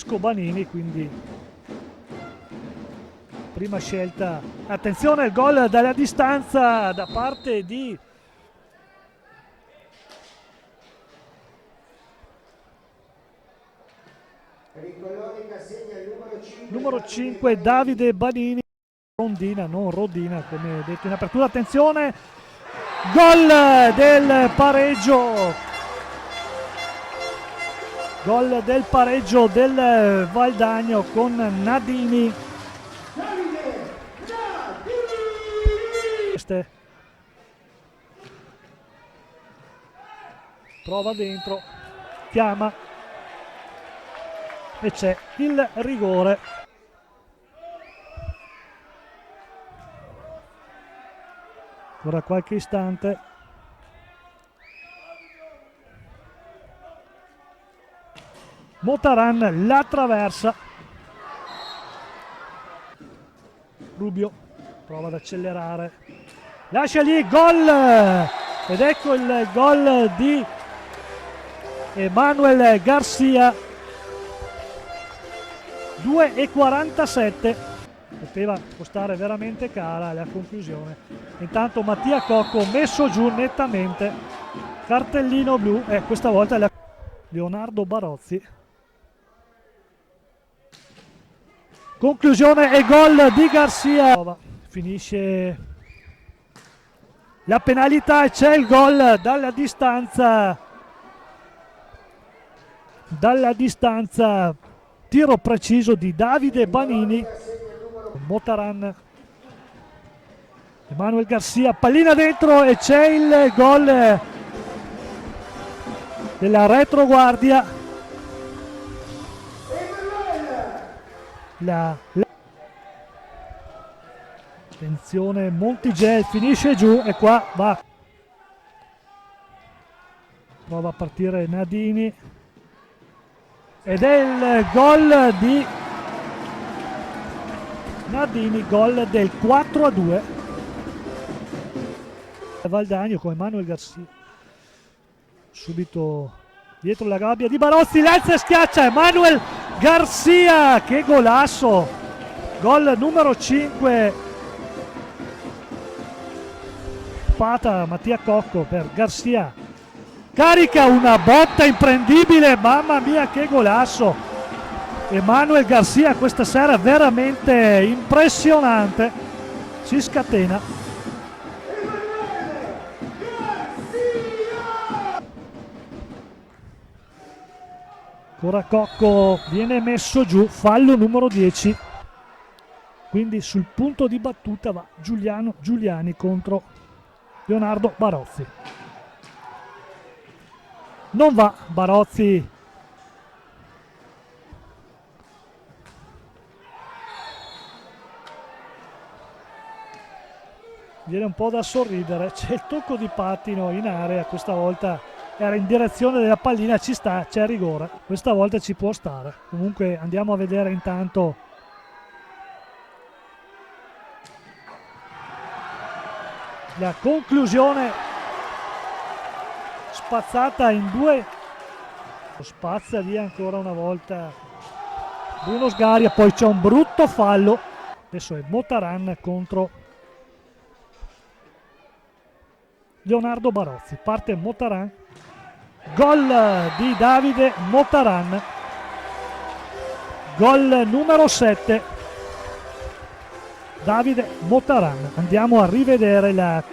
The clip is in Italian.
Banini, quindi prima scelta. Attenzione, il gol dalla distanza da parte di numero 5 Davide Banini. Rondina, non Rodina come detto in apertura. Attenzione, gol del pareggio, gol del pareggio del Valdagno con Nadini. Prova dentro, chiama e c'è il rigore. Ora qualche istante. Motaran la traversa. Rubio prova ad accelerare. Lascia lì, gol! Ed ecco il gol di Emanuel Garcia. 2,47. Poteva costare veramente cara la conclusione. Intanto Mattia Cocco messo giù nettamente, cartellino blu, e questa volta Leonardo Barozzi. Conclusione e gol di Garcia. Finisce la penalità e c'è il gol dalla distanza. Dalla distanza, tiro preciso di Davide Banini. Motaran, Emanuel Garcia, pallina dentro e c'è il gol della retroguardia. Attenzione, Montigel finisce giù e qua va. Prova a partire Nadini ed è il gol di Nadini, gol del 4-2. Valdagno con Emanuel Garcia. Subito dietro la gabbia di Barozzi, l'alza e schiaccia Emanuel Garcia, che golasso! Gol numero 5. Pata Mattia Cocco per Garcia. Carica una botta imprendibile, mamma mia che golasso! Emanuel Garcia questa sera veramente impressionante, si scatena. Ancora Cocco viene messo giù, fallo numero 10, quindi sul punto di battuta va Giuliano Giuliani contro Leonardo Barozzi. Non va Barozzi. Viene un po' da sorridere, c'è il tocco di pattino in area, questa volta era in direzione della pallina, ci sta, c'è rigore, questa volta ci può stare. Comunque andiamo a vedere intanto la conclusione, spazzata in due, spazza via ancora una volta Bruno Sgaria, poi c'è un brutto fallo, adesso è Motaran contro Leonardo Barozzi. Parte Motaran, gol di Davide Motaran, gol numero 7 Davide Motaran. Andiamo a rivedere la